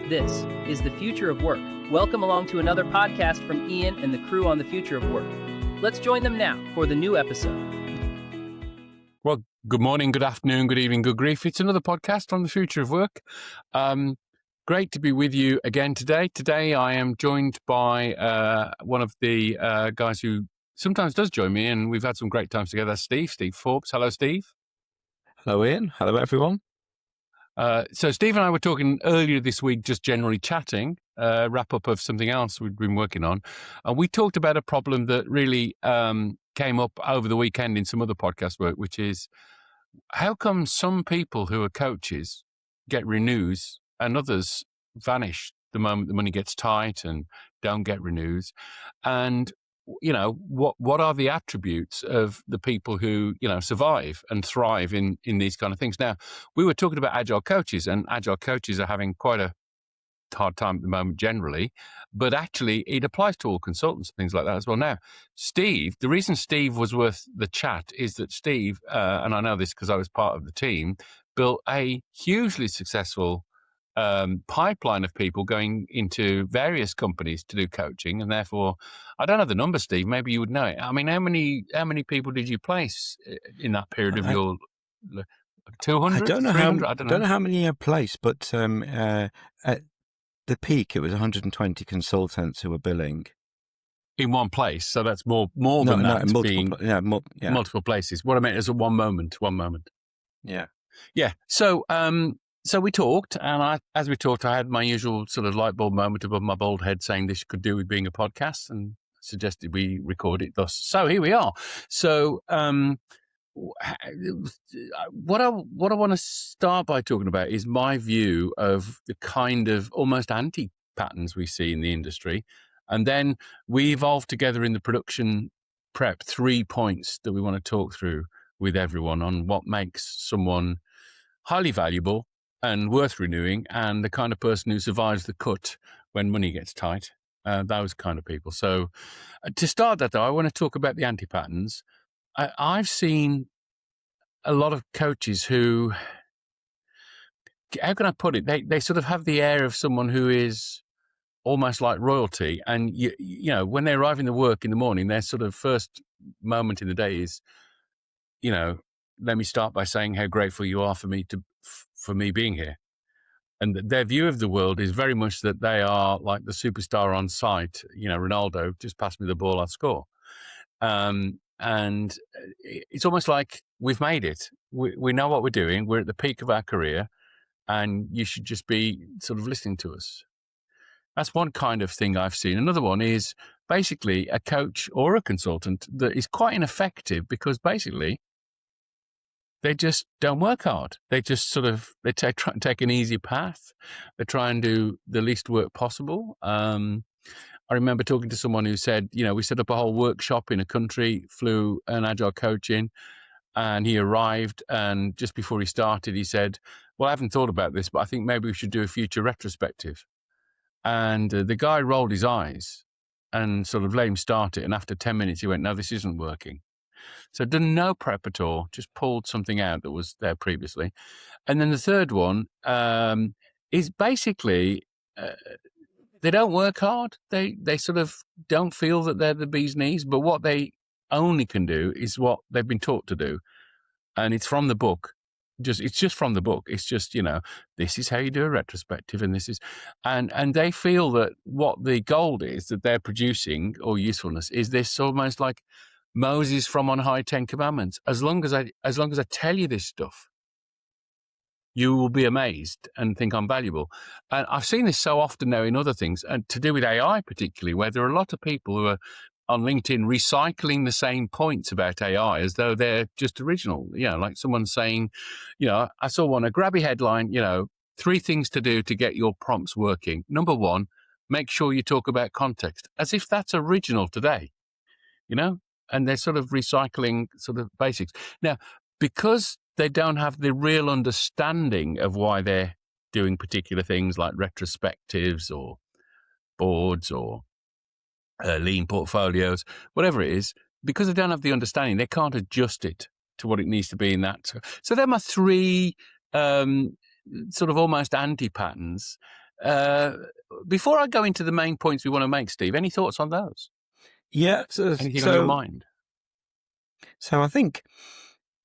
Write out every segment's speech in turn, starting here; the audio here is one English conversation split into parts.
This is The Future of Work. Welcome along to another podcast from Ian and the crew on The Future of Work. Let's join them now for the new episode. Well, good morning, good afternoon, good evening, good grief. It's another podcast on The Future of Work. Great to be with you again today. Today I am joined by one of the guys who sometimes does join me, and we've had some great times together, Steve Forbes. Hello, Steve. Hello, Ian. Hello, everyone. So Steve and I were talking earlier this week, just generally chatting, wrap up of something else we'd been working on. And we talked about a problem that really came up over the weekend in some other podcast work, which is how come some people who are coaches get renews and others vanish the moment the money gets tight and don't get renews? And you know, what are the attributes of the people who, you know, survive and thrive in these kind of things? Now, we were talking about agile coaches, and agile coaches are having quite a hard time at the moment generally, but actually it applies to all consultants and things like that as well. Now, Steve, the reason Steve was worth the chat is that Steve, and I know this because I was part of the team, built a hugely successful pipeline of people going into various companies to do coaching, and therefore, I don't know the number, Steve. Maybe you would know it. I mean, how many people did you place in that period of your 200? I don't know 300? how. I don't know know how many I placed, but at the peak, it was 120 consultants who were billing in one place. So that's more than that. multiple, being multiple places. What I meant is at one moment. Yeah. So we talked, and as we talked, I had my usual sort of light bulb moment above my bald head saying this could do with being a podcast, and suggested we record it thus. So here we are. So what I want to start by talking about is my view of the kind of almost anti-patterns we see in the industry. And then we evolved together in the production prep 3 points that we want to talk through with everyone on what makes someone highly valuable and worth renewing, and the kind of person who survives the cut when money gets tight, those kind of people. So to start that, though, I want to talk about the anti-patterns. I've seen a lot of coaches who, how can I put it? They sort of have the air of someone who is almost like royalty. And, you know, when they arrive in the work in the morning, their sort of first moment in the day is, you know, let me start by saying how grateful you are for me being here. And their view of the world is very much that they are like the superstar on site. You know, Ronaldo, just pass me the ball, I'll score. And it's almost like we've made it. We know what we're doing. We're at the peak of our career, and you should just be sort of listening to us. That's one kind of thing I've seen. Another one is basically a coach or a consultant that is quite ineffective because basically they just don't work hard. They just sort of, try and take an easy path. They try and do the least work possible. I remember talking to someone who said, you know, we set up a whole workshop in a country, flew an agile coach in, and he arrived, and just before he started, he said, well, I haven't thought about this, but I think maybe we should do a future retrospective. And the guy rolled his eyes and sort of let him start it. And after 10 minutes, he went, no, this isn't working. So done no prep at all, just pulled something out that was there previously. And then the third one is basically they don't work hard. They sort of don't feel that they're the bee's knees, but what they only can do is what they've been taught to do. And it's from the book. It's just from the book. It's just, you know, this is how you do a retrospective, and this is, and they feel that what the gold is that they're producing or usefulness is this almost like Moses from on high 10 commandments. As long as I tell you this stuff, you will be amazed and think I'm valuable. And I've seen this so often now in other things, and to do with AI particularly, where there are a lot of people who are on LinkedIn recycling the same points about AI as though they're just original. You know, like someone saying, you know, I saw a grabby headline, you know, 3 things to do to get your prompts working. Number 1, make sure you talk about context, as if that's original today, you know? And they're sort of recycling sort of basics. Now, because they don't have the real understanding of why they're doing particular things like retrospectives or boards or lean portfolios, whatever it is, because they don't have the understanding, they can't adjust it to what it needs to be in that. So they're my 3 sort of almost anti-patterns. Uh, before I go into the main points we want to make, Steve, any thoughts on those? Yeah. Anything on your mind? So I think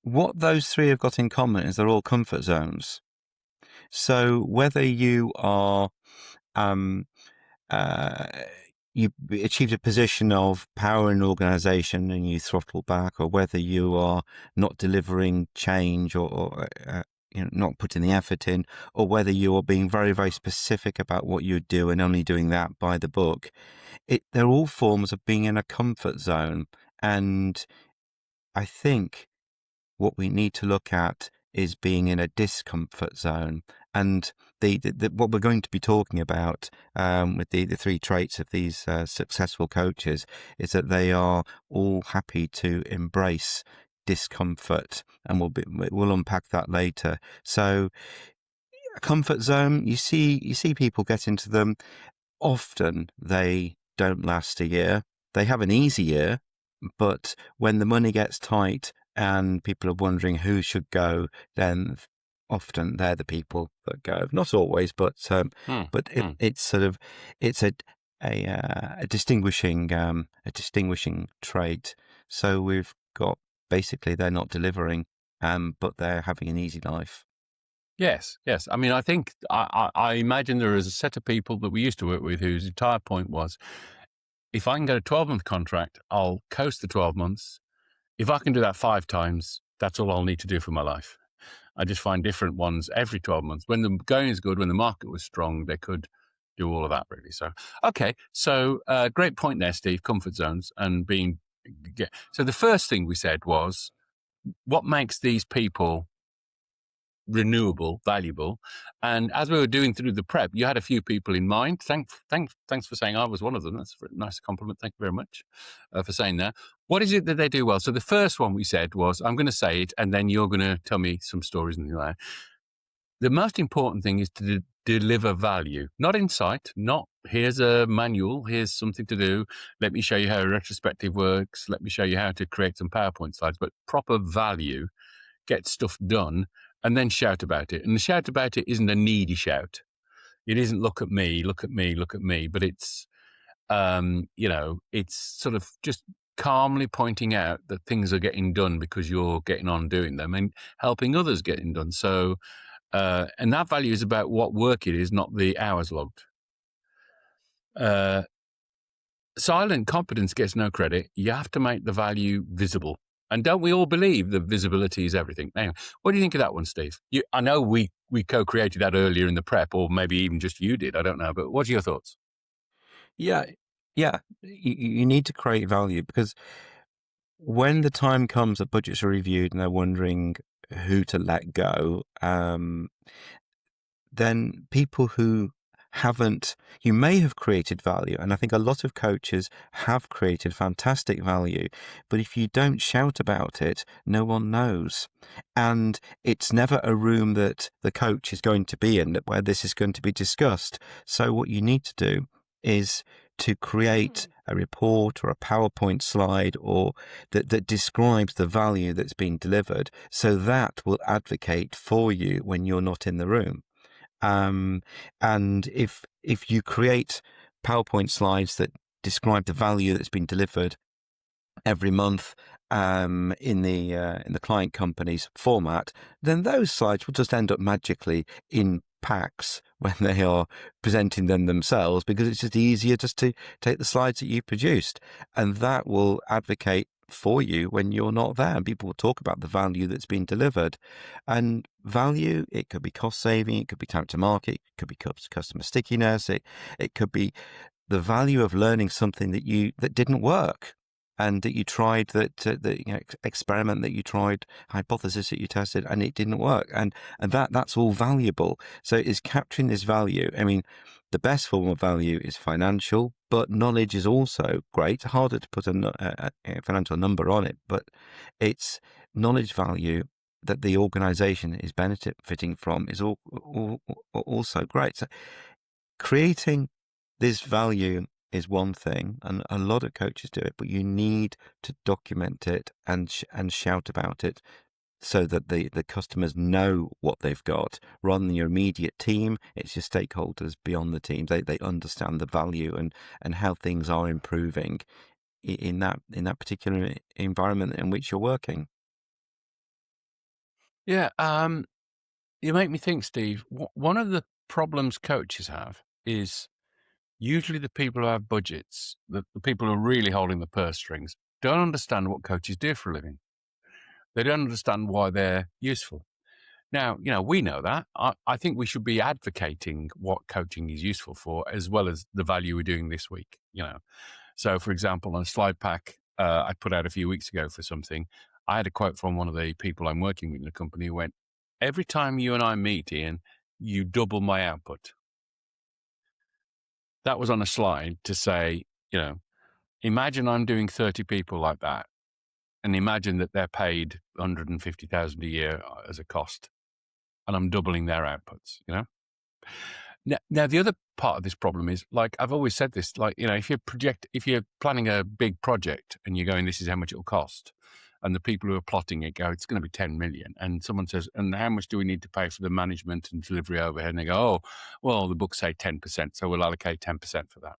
what those three have got in common is they're all comfort zones. So whether you are uh, you achieved a position of power in an organization and you throttle back, or whether you are not delivering change or not putting the effort in, or whether you are being very, very specific about what you do and only doing that by the book, they're all forms of being in a comfort zone. And I think what we need to look at is being in a discomfort zone. And what we're going to be talking about with the three traits of these successful coaches is that they are all happy to embrace discomfort, and we'll unpack that later. So, a comfort zone, you see people get into them. Often they don't last a year. They have an easy year, but when the money gets tight and people are wondering who should go, then often they're the people that go. Not always, but it's sort of it's a distinguishing trait. So we've got basically they're not delivering, but they're having an easy life. Yes. I mean, I think I imagine there is a set of people that we used to work with whose entire point was, if I can get a 12-month contract, I'll coast the 12 months. If I can do that 5 times, that's all I'll need to do for my life. I just find different ones every 12 months. When the going is good, when the market was strong, they could do all of that, really. So, okay. So, great point there, Steve, comfort zones and being... So the first thing we said was, what makes these people renewable, valuable? And as we were doing through the prep, you had a few people in mind. Thanks for saying I was one of them. That's a nice compliment. Thank you very much for saying that. What is it that they do well? So the first one we said was, I'm going to say it, and then you're going to tell me some stories and like that. The most important thing is to deliver value, not insight, not here's a manual, here's something to do, let me show you how a retrospective works, let me show you how to create some PowerPoint slides, but proper value, get stuff done, and then shout about it. And the shout about it isn't a needy shout. It isn't look at me, but it's, it's sort of just calmly pointing out that things are getting done because you're getting on doing them and helping others getting done. So, and that value is about what work it is, not the hours logged. Silent competence gets no credit. You have to make the value visible. And don't we all believe that visibility is everything? Now, what do you think of that one, Steve? I know we co-created that earlier in the prep, or maybe even just you did. I don't know. But what are your thoughts? Yeah. You need to create value, because when the time comes that budgets are reviewed and they're wondering who to let go, then people who you may have created value, and I think a lot of coaches have created fantastic value, but if you don't shout about it, no one knows. And it's never a room that the coach is going to be in where this is going to be discussed. So what you need to do is to create a report or a PowerPoint slide or that describes the value that's been delivered, so that will advocate for you when you're not in the room. And if you create PowerPoint slides that describe the value that's been delivered every month in the client company's format, then those slides will just end up magically in packs when they are presenting them themselves, because it's just easier just to take the slides that you produced, and that will advocate for you when you're not there, and people will talk about the value that's been delivered. And value, it could be cost saving, it could be time to market, it could be customer stickiness, it could be the value of learning something that didn't work, and that you tried, experiment that you tried, hypothesis that you tested, and it didn't work, and that's all valuable. So it's capturing this value. I mean, the best form of value is financial, but knowledge is also great. Harder to put a financial number on it, but it's knowledge value that the organization is benefiting from is also great. So creating this value is one thing, and a lot of coaches do it, but you need to document it and shout about it so that the customers know what they've got. Rather than your immediate team, it's your stakeholders beyond the team. They understand the value and how things are improving in that particular environment in which you're working. Yeah, you make me think, Steve. One of the problems coaches have is usually the people who have budgets, the people who are really holding the purse strings, don't understand what coaches do for a living. They don't understand why they're useful. Now, we know that. I think we should be advocating what coaching is useful for, as well as the value we're doing this week. So, for example, on a slide pack I put out a few weeks ago for something, I had a quote from one of the people I'm working with in the company who went, "Every time you and I meet, Ian, you double my output." That was on a slide to say, imagine I'm doing 30 people like that, and imagine that they're paid 150,000 a year as a cost, and I'm doubling their outputs. Now, the other part of this problem is, like I've always said this, if you're planning a big project and you're going, this is how much it will cost, and the people who are plotting it go, it's going to be 10 million. And someone says, and how much do we need to pay for the management and delivery overhead? And they go, oh, well, the books say 10%, so we'll allocate 10% for that.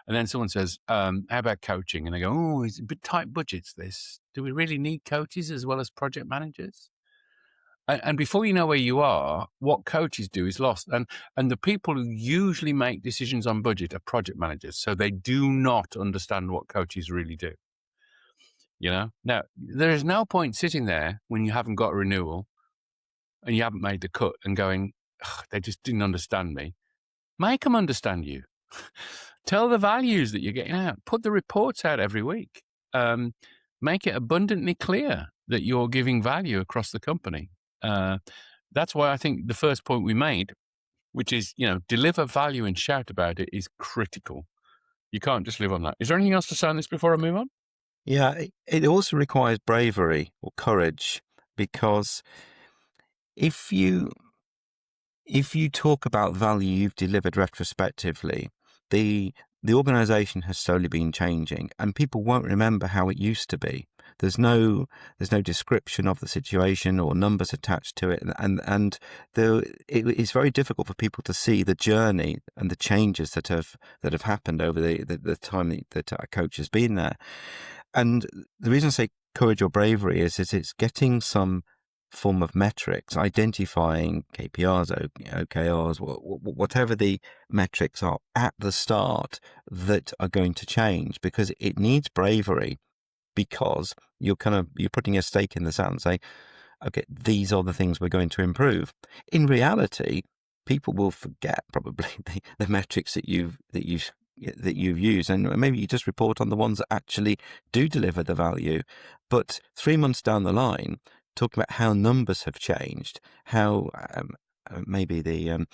And then someone says, how about coaching? And they go, oh, it's a bit tight budgets, this. Do we really need coaches as well as project managers? And before you know where you are, what coaches do is lost. And the people who usually make decisions on budget are project managers. So they do not understand what coaches really do. Now, there is no point sitting there when you haven't got a renewal and you haven't made the cut and going, they just didn't understand me. Make them understand you. Tell the values that you're getting out. Put the reports out every week. Make it abundantly clear that you're giving value across the company. That's why I think the first point we made, which is, deliver value and shout about it, is critical. You can't just live on that. Is there anything else to say on this before I move on? Yeah, it also requires bravery or courage, because if you talk about value you've delivered retrospectively, the organization has slowly been changing and people won't remember how it used to be. There's no description of the situation or numbers attached to it, and it's very difficult for people to see the journey and the changes that have happened over the time that a coach has been there. And the reason I say courage or bravery is it's getting some form of metrics, identifying KPRs, OKRs, whatever the metrics are at the start that are going to change, because it needs bravery, because you're putting a stake in the sand, saying, okay, these are the things we're going to improve. In reality, people will forget probably the metrics that you've used, and maybe you just report on the ones that actually do deliver the value. But 3 months down the line, talking about how numbers have changed, how maybe the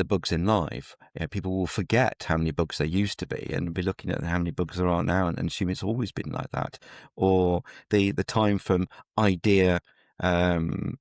bugs in life, people will forget how many bugs there used to be and be looking at how many bugs there are now and assume it's always been like that. Or the time from idea to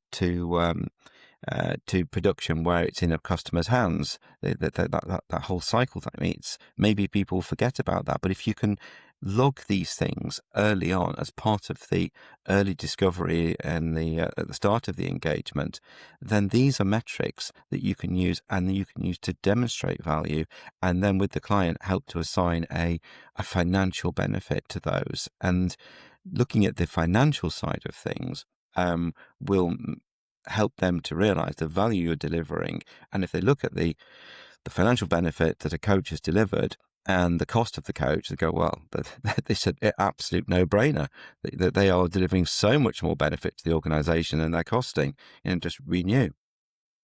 production, where it's in a customer's hands, that whole cycle that meets. Maybe people forget about that, but if you can log these things early on as part of the early discovery and at the start of the engagement, then these are metrics that you can use and you can use to demonstrate value, and then with the client help to assign a financial benefit to those. And looking at the financial side of things will help them to realize the value you're delivering. And if they look at the financial benefit that a coach has delivered and the cost of the coach, they go, well, this is an absolute no-brainer. That they are delivering so much more benefit to the organization than they're costing, just renew.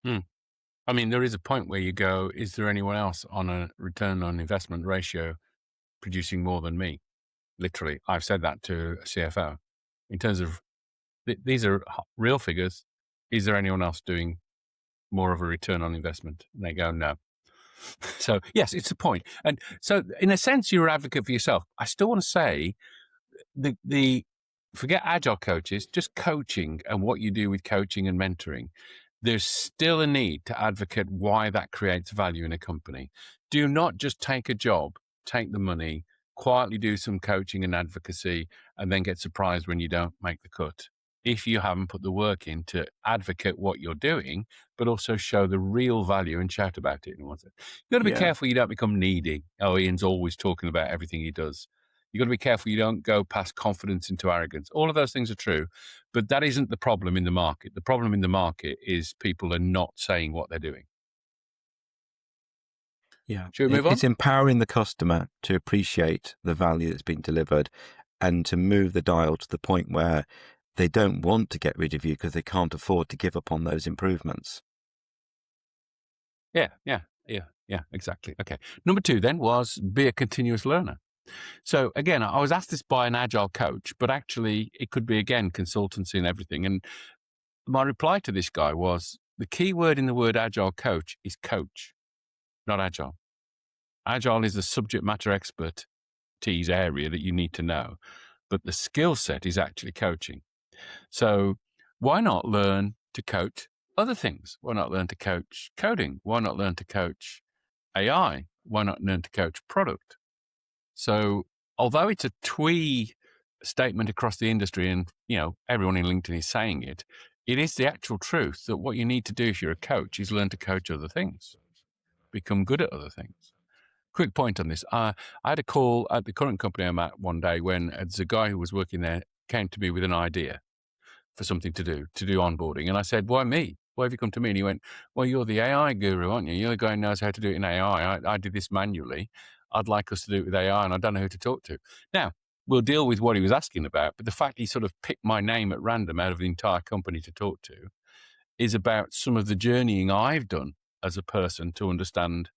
I mean, there is a point where you go, is there anyone else on a return on investment ratio producing more than me? Literally, I've said that to a CFO. In terms of, these are real figures. Is there anyone else doing more of a return on investment? And they go, no. So yes, it's a point. And so in a sense, you're an advocate for yourself. I still want to say the forget agile coaches, just coaching and what you do with coaching and mentoring. There's still a need to advocate why that creates value in a company. Do not just take a job, take the money, quietly do some coaching and advocacy, and then get surprised when you don't make the cut. if you haven't put the work in to advocate what you're doing, but also show the real value and shout about it. You've got to be Yeah. careful you don't become needy. Oh, Ian's always talking about everything he does. You've got to be careful you don't go past confidence into arrogance. All of those things are true, but that isn't the problem in the market. The problem in the market is people are not saying what they're doing. Yeah. Should we move on? It's empowering the customer to appreciate the value that's been delivered and to move the dial to the point where they don't want to get rid of you because they can't afford to give up on those improvements. Yeah, exactly. Okay. Number 2 then was be a continuous learner. So again, I was asked this by an agile coach, but actually it could be, again, consultancy and everything. And my reply to this guy was the key word in the word agile coach is coach, not agile. Agile is the subject matter expertise area that you need to know, but the skill set is actually coaching. So why not learn to coach other things? Why not learn to coach coding? Why not learn to coach AI? Why not learn to coach product? So although it's a twee statement across the industry and, everyone in LinkedIn is saying it, it is the actual truth that what you need to do if you're a coach is learn to coach other things, become good at other things. Quick point on this. I had a call at the current company I'm at one day when there's a guy who was working there came to me with an idea for something to do onboarding. And I said, why me? Why have you come to me? And he went, well, you're the AI guru, aren't you? You're the guy who knows how to do it in AI. I did this manually. I'd like us to do it with AI and I don't know who to talk to. Now, we'll deal with what he was asking about, but the fact he sort of picked my name at random out of the entire company to talk to is about some of the journeying I've done as a person to understand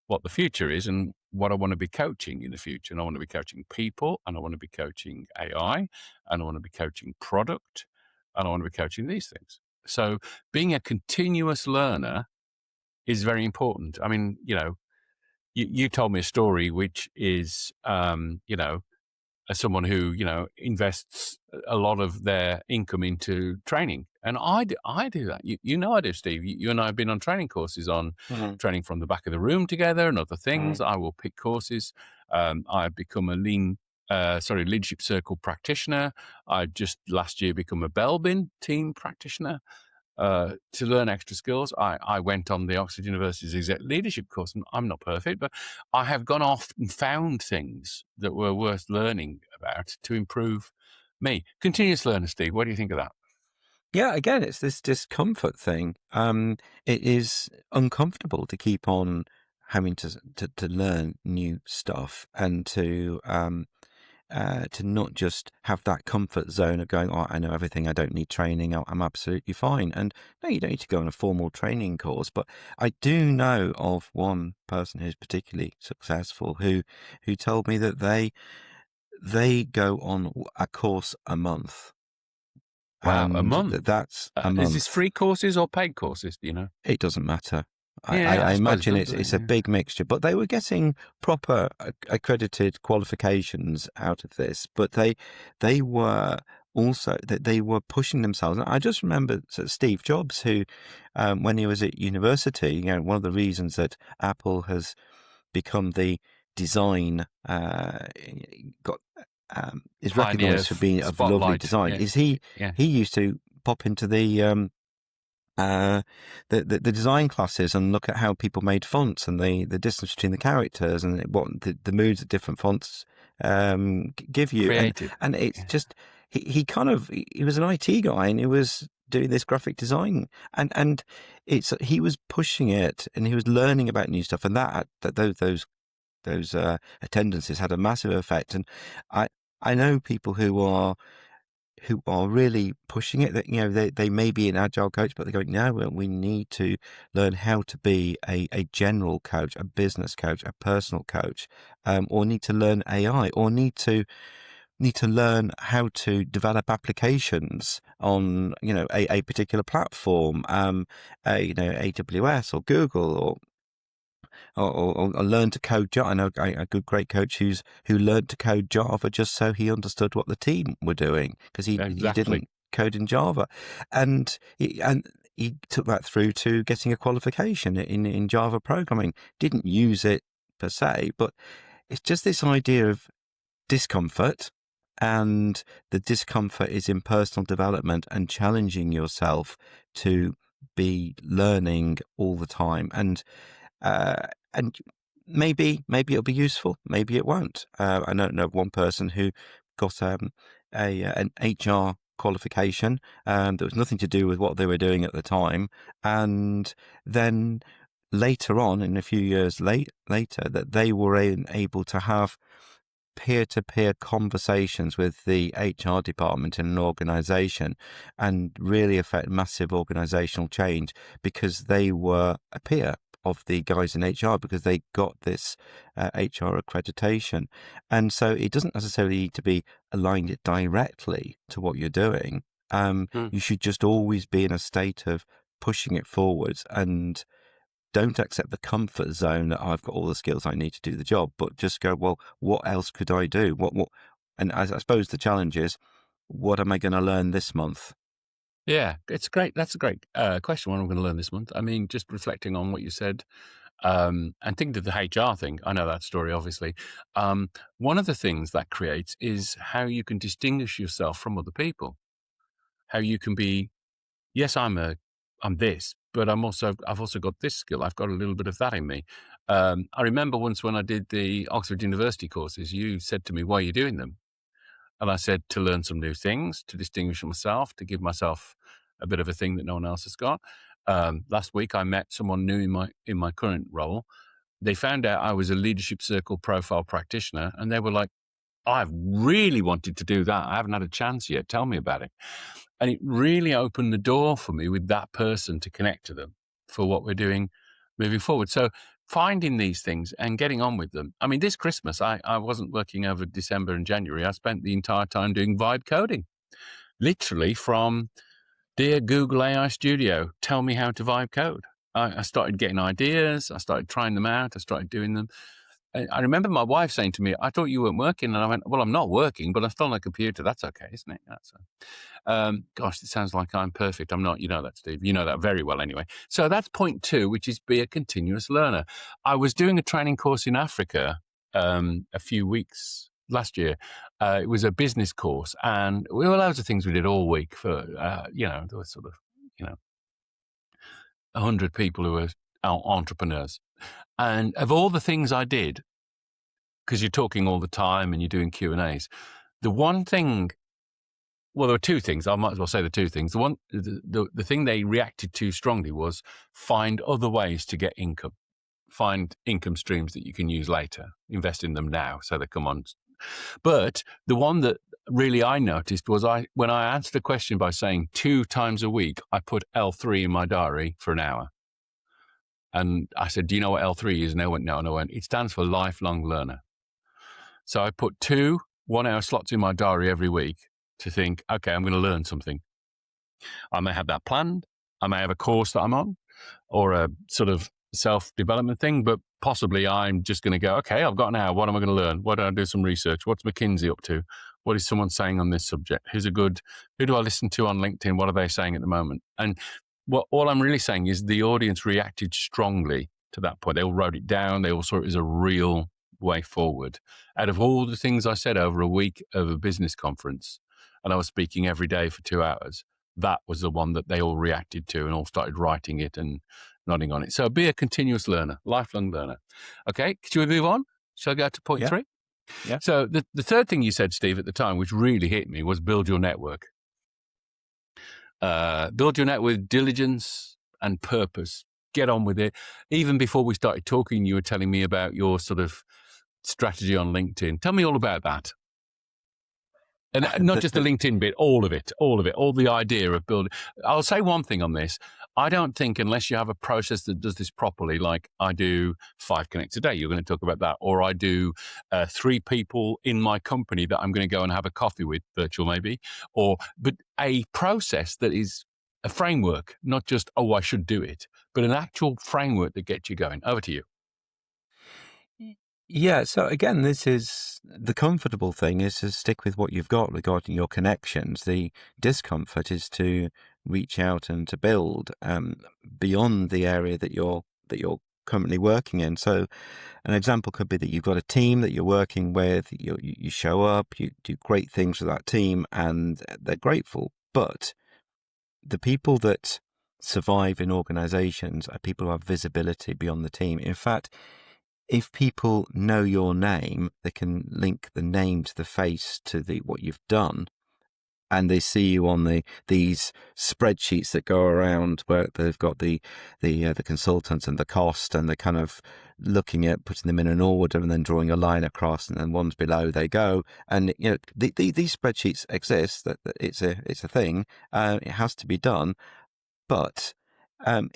what the future is and what I want to be coaching in the future. And I want to be coaching people, and I want to be coaching AI, and I want to be coaching product, and I want to be coaching these things. So being a continuous learner is very important. I mean, you told me a story, which is, as someone who, invests a lot of their income into training. And I do that. I do, Steve. You and I have been on training courses on training from the back of the room together and other things. I will pick courses. I've become a leadership circle practitioner. I just last year become a Belbin team practitioner. To learn extra skills, I went on the Oxford University's exec leadership course, and I'm not perfect, but I have gone off and found things that were worth learning about to improve me. Continuous learner, Steve, what do you think of that? Yeah, again, it's this discomfort thing. It is uncomfortable to keep on having to learn new stuff and to not just have that comfort zone of going, oh, I know everything, I don't need training, I'm absolutely fine. And no, you don't need to go on a formal training course, but I do know of one person who's particularly successful who told me that they go on a course a month. Wow, a month? That's a month. Is this free courses or paid courses, do you know? It doesn't matter. Yeah, I imagine it does, it's a big mixture, but they were getting proper accredited qualifications out of this. But they were also they were pushing themselves. I just remember Steve Jobs, who when he was at university, one of the reasons that Apple has become the design got is recognised for being of lovely design. Is he used to pop into the design classes and look at how people made fonts and the distance between the characters and what the moods that different fonts give you. And it's just he was an IT guy and he was doing this graphic design and he was pushing it and he was learning about new stuff, and that those attendances had a massive effect. And I know people who are really pushing it, that they may be an agile coach, but they're going, no, we need to learn how to be a general coach, a business coach, a personal coach, or need to learn AI, or need to learn how to develop applications on a particular platform, AWS or Google, or learn to code Java. I know a great coach who learned to code Java just so he understood what the team were doing, because he didn't code in Java, and he took that through to getting a qualification in Java programming. Didn't use it per se, but it's just this idea of discomfort, and the discomfort is in personal development and challenging yourself to be learning all the time. And maybe it'll be useful, maybe it won't. I know one person who got an HR qualification that was nothing to do with what they were doing at the time, and then later on, in a few years later, that they were able to have peer-to-peer conversations with the HR department in an organization and really affect massive organizational change because they were a peer of the guys in HR, because they got this HR accreditation. And so it doesn't necessarily need to be aligned directly to what you're doing. You should just always be in a state of pushing it forwards, and don't accept the comfort zone that I've got all the skills I need to do the job, but just go, well, what else could I do? And I suppose the challenge is, what am I going to learn this month? Yeah, it's great. That's a great question. What am I going to learn this month? I mean, just reflecting on what you said, and thinking of the HR thing. I know that story, obviously. One of the things that creates is how you can distinguish yourself from other people. How you can be, yes, I'm this, but I've also got this skill. I've got a little bit of that in me. I remember once when I did the Oxford University courses, you said to me, "Why are you doing them?" And I said, to learn some new things, to distinguish myself, to give myself a bit of a thing that no one else has got. Last week, I met someone new in my current role. They found out I was a leadership circle profile practitioner, and they were like, "I've really wanted to do that. I haven't had a chance yet. Tell me about it." And it really opened the door for me with that person to connect to them for what we're doing moving forward. So finding these things and getting on with them. I mean, this Christmas, I wasn't working over December and January. I spent the entire time doing vibe coding, literally from, "Dear Google AI Studio, tell me how to vibe code." I started getting ideas. I started trying them out. I started doing them. I remember my wife saying to me, "I thought you weren't working." And I went, "Well, I'm not working, but I'm still on a computer. That's okay, isn't it?" Gosh, it sounds like I'm perfect. I'm not. You know that, Steve. You know that very well anyway. So that's point 2, which is be a continuous learner. I was doing a training course in Africa a few weeks last year. It was a business course, and there were loads of things we did all week for, there were sort of, 100 people who were entrepreneurs. And of all the things I did, because you're talking all the time and you're doing Q&As, the one thing, well, there were 2 things. I might as well say the 2 things. The thing they reacted to strongly was find other ways to get income, find income streams that you can use later, invest in them now so they come on. But the one that really I noticed was when I answered a question by saying 2 times a week, I put L3 in my diary for an hour. And I said, "Do you know what L3 is?" And they went, "No." And I went, "It stands for lifelong learner." So I put 2 1-hour slots in my diary every week to think, okay, I'm going to learn something. I may have that planned. I may have a course that I'm on or a sort of self-development thing, but possibly I'm just going to go, okay, I've got an hour. What am I going to learn? Why don't I do some research? What's McKinsey up to? What is someone saying on this subject? Who do I listen to on LinkedIn? What are they saying at the moment? And all I'm really saying is the audience reacted strongly to that point. They all wrote it down. They all saw it as a real way forward. Out of all the things I said over a week of a business conference, and I was speaking every day for 2 hours, that was the one that they all reacted to and all started writing it and nodding on it. So be a continuous learner, lifelong learner. Okay, should we move on? Shall I go to point 3? Yeah. So the third thing you said, Steve, at the time, which really hit me, was build your network. Build your network with diligence and purpose. Get on with it. Even before we started talking, you were telling me about your sort of strategy on LinkedIn. Tell me all about that. And not just the LinkedIn bit, all of it, all the idea of building. I'll say one thing on this. I don't think unless you have a process that does this properly, like I do 5 connects a day, you're going to talk about that, or I do 3 people in my company that I'm going to go and have a coffee with, virtual maybe, but a process that is a framework, not just, oh, I should do it, but an actual framework that gets you going. Over to you. Yeah, so again, this is the comfortable thing is to stick with what you've got regarding your connections. The discomfort is to reach out and to build beyond the area that you're currently working in. So an example could be that you've got a team that you're working with, you show up, you do great things with that team, and they're grateful. But the people that survive in organizations are people who have visibility beyond the team. In fact, if people know your name, they can link the name to the face to what you've done, and they see you on these spreadsheets that go around where they've got the consultants and the cost, and they're kind of looking at putting them in an order and then drawing a line across, and then ones below they go. And these spreadsheets exist. That it's a thing. It has to be done. But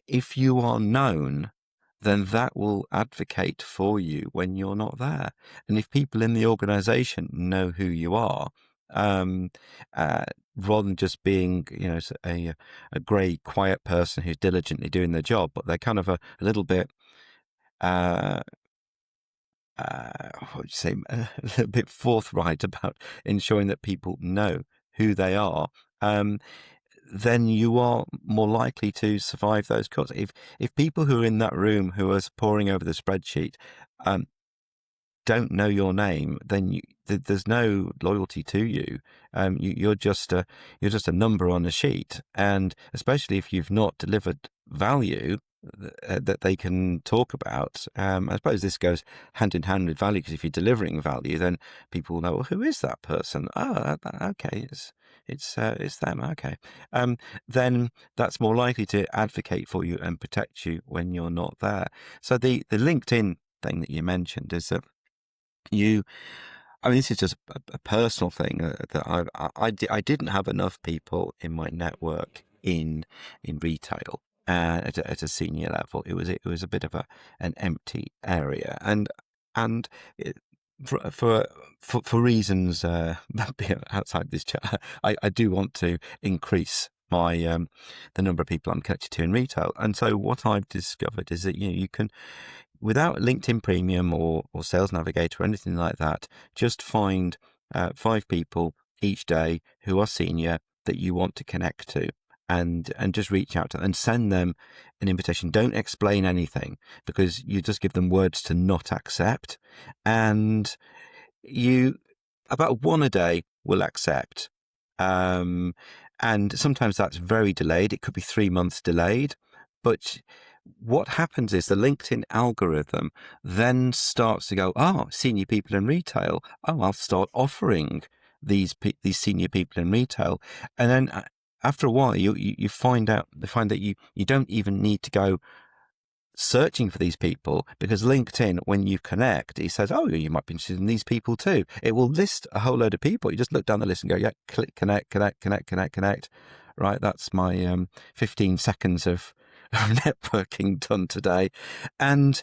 if you are known, then that will advocate for you when you're not there. And if people in the organization know who you are, rather than just being, a grey, quiet person who's diligently doing their job, but they're kind of a little bit, what would you say, a little bit forthright about ensuring that people know who they are, then you are more likely to survive those cuts. If people who are in that room who are poring over the spreadsheet don't know your name, then there's no loyalty to you. You're just a number on a sheet, and especially if you've not delivered value that they can talk about. I suppose this goes hand in hand with value, because if you're delivering value, then people will know, well, who is that person? Oh, okay, it's them. Okay, then that's more likely to advocate for you and protect you when you're not there. So the LinkedIn thing that you mentioned is that this is just a personal thing that I didn't have enough people in my network in retail at a senior level. It was a bit of an empty area, and for reasons outside this chat, I do want to increase my the number of people I'm connected to in retail. And so what I've discovered is that you can, without LinkedIn Premium or Sales Navigator or anything like that, just find 5 people each day who are senior that you want to connect to, and just reach out to them and send them an invitation. Don't explain anything, because you just give them words to not accept, and about 1 a day will accept. And sometimes that's very delayed. It could be 3 months delayed. But what happens is the LinkedIn algorithm then starts to go, senior people in retail. I'll start offering these senior people in retail. And then after a while, you find that you don't even need to go searching for these people, because LinkedIn, when you connect, it says, you might be interested in these people too. It will list a whole load of people. You just look down the list and go, yeah, click, connect. Right, that's my 15 seconds of networking done today. And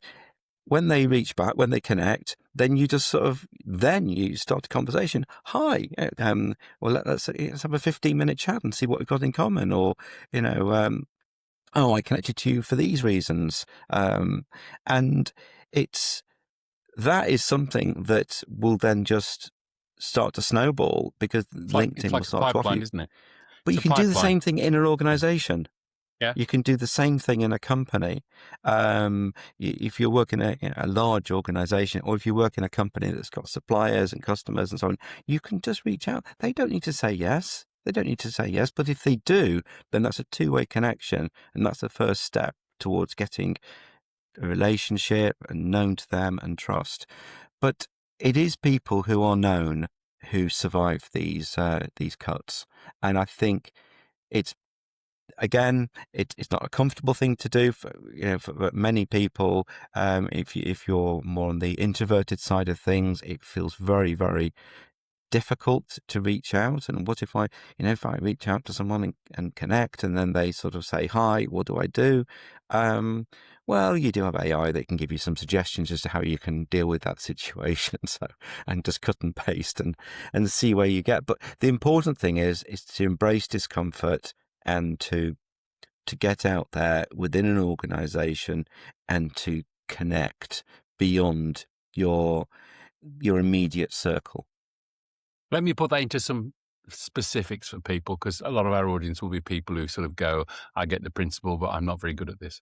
when they reach back, when they connect, then you just you start a conversation. Hi, well, let's have a 15-minute chat and see what we've got in common. Or, I connected to you for these reasons. And that is something that will then just start to snowball, because LinkedIn will start to offer you, isn't it? But you can do the same thing in an organization. Yeah. You can do the same thing in a company. If you're working in a large organization, or if you work in a company that's got suppliers and customers and so on, you can just reach out. They don't need to say yes. But if they do, then that's a two-way connection. And that's the first step towards getting a relationship and known to them and trust. But it is people who are known who survive these cuts. And I think it's not a comfortable thing to do for many people. If you're more on the introverted side of things, it feels very, very difficult to reach out. And what if I reach out to someone and connect, and then they sort of say, hi, what do I do? Well, you do have AI that can give you some suggestions as to how you can deal with that situation. So, and just cut and paste and see where you get. But the important thing is to embrace discomfort and to get out there within an organization and to connect beyond your immediate circle. Let me put that into some specifics for people, because a lot of our audience will be people who sort of go, I get the principle, but I'm not very good at this.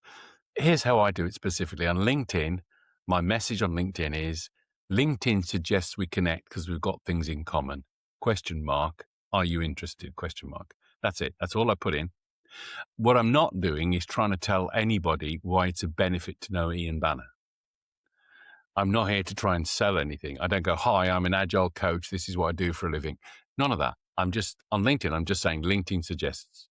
here's how I do it specifically. On LinkedIn, my message on LinkedIn is, LinkedIn suggests we connect because we've got things in common. ? Are you interested? ? That's it. That's all I put in. What I'm not doing is trying to tell anybody why it's a benefit to know Ian Banner. I'm not here to try and sell anything. I don't go, hi, I'm an agile coach. This is what I do for a living. None of that. I'm just on LinkedIn. I'm just saying LinkedIn suggests.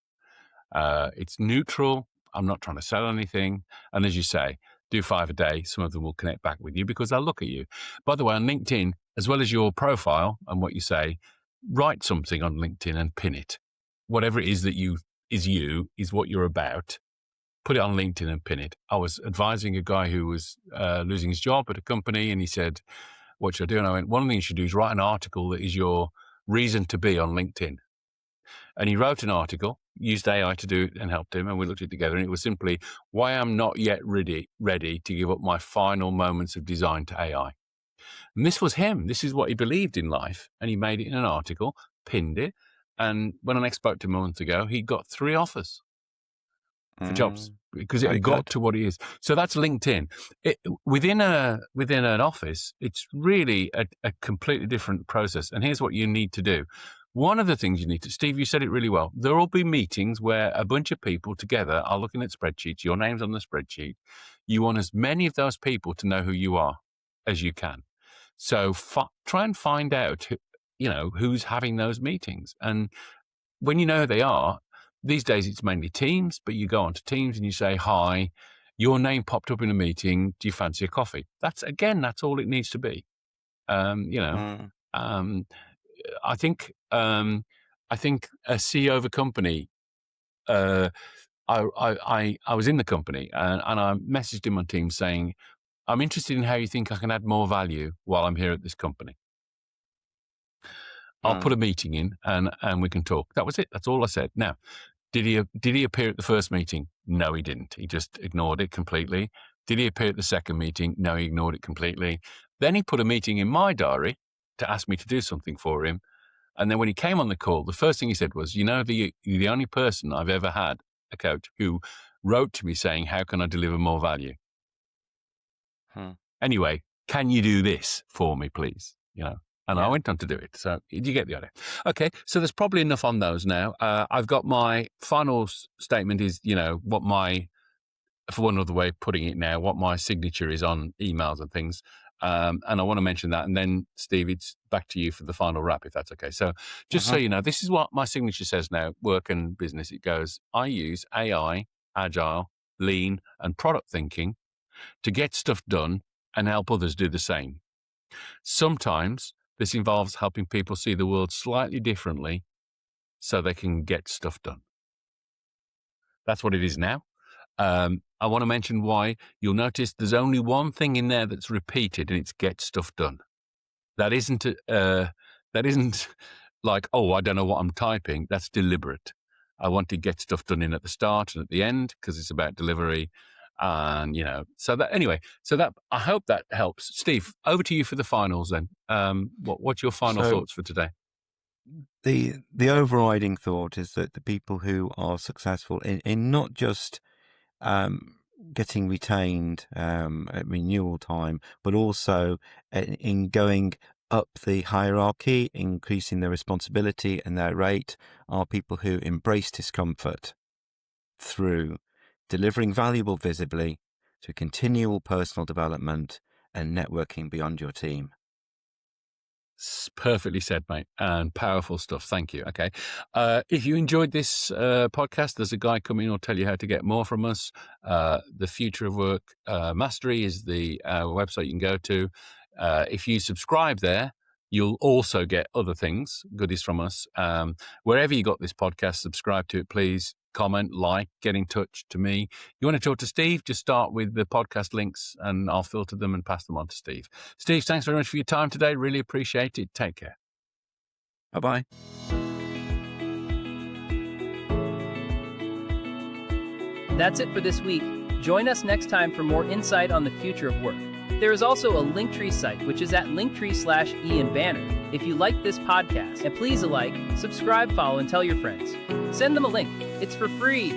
It's neutral. I'm not trying to sell anything. And as you say, do 5 a day. Some of them will connect back with you because they'll look at you. By the way, on LinkedIn, as well as your profile and what you say, write something on LinkedIn and pin it. Whatever it is that is what you're about. Put it on LinkedIn and pin it. I was advising a guy who was losing his job at a company, and he said, what should I do? And I went, one thing you should do is write an article that is your reason to be on LinkedIn. And he wrote an article, used AI to do it and helped him, and we looked at it together, and it was simply, why I'm not yet ready to give up my final moments of design to AI. And this was him. This is what he believed in life. And he made it in an article, pinned it. And when I next spoke to him a month ago, he got 3 offers for jobs because it got to what it is. So that's LinkedIn. Within an office, it's really a completely different process. And here's what you need to do. One of the things you need to, Steve, you said it really well. There will be meetings where a bunch of people together are looking at spreadsheets. Your name's on the spreadsheet. You want as many of those people to know who you are as you can. So try and find out, who's having those meetings. And when you know who they are, these days it's mainly Teams, but you go onto Teams and you say, hi, your name popped up in a meeting. Do you fancy a coffee? That's all it needs to be. I think a CEO of a company, I was in the company and I messaged him on Teams saying, I'm interested in how you think I can add more value while I'm here at this company. I'll put a meeting in and we can talk. That was it. That's all I said. Now, did he appear at the first meeting? No, he didn't. He just ignored it completely. Did he appear at the second meeting? No, he ignored it completely. Then he put a meeting in my diary to ask me to do something for him. And then when he came on the call, the first thing he said was, you're the only person I've ever had, a coach, who wrote to me saying, how can I deliver more value? Anyway, can you do this for me, please? And I went on to do it. So you get the idea. Okay, so there's probably enough on those now. I've got my final statement is, what my, for one other way of putting it now, what my signature is on emails and things. And I want to mention that. And then, Steve, it's back to you for the final wrap, if that's okay. So just so you know, this is what my signature says now, work and business. It goes, I use AI, agile, lean, and product thinking to get stuff done and help others do the same. Sometimes this involves helping people see the world slightly differently so they can get stuff done. That's what it is now. I want to mention why. You'll notice there's only one thing in there that's repeated, and it's get stuff done. That isn't like, oh, I don't know what I'm typing. That's deliberate. I want to get stuff done in at the start and at the end because it's about delivery. And, so that I hope that helps. Steve, over to you for the finals then. What's your final thoughts for today? The overriding thought is that the people who are successful in not just getting retained at renewal time, but also in going up the hierarchy, increasing their responsibility and their rate, are people who embrace discomfort through delivering valuable visibly to continual personal development and networking beyond your team. Perfectly said, mate, and powerful stuff. Thank you. Okay. If you enjoyed this podcast, there's a guy coming who'll tell you how to get more from us. The Future of Work Mastery is the website you can go to. If you subscribe there, you'll also get other things, goodies from us. Wherever you got this podcast, subscribe to it, please. Comment, get in touch to me. You want to talk to Steve? Just start with the podcast links and I'll filter them and pass them on to Steve. Steve, thanks very much for your time today. Really appreciate it. Take care. Bye-bye. That's it for this week. Join us next time for more insight on the future of work. There is also a Linktree site, which is at linktree/Ian Banner. If you like this podcast, and please subscribe, follow, and tell your friends. Send them a link. It's for free.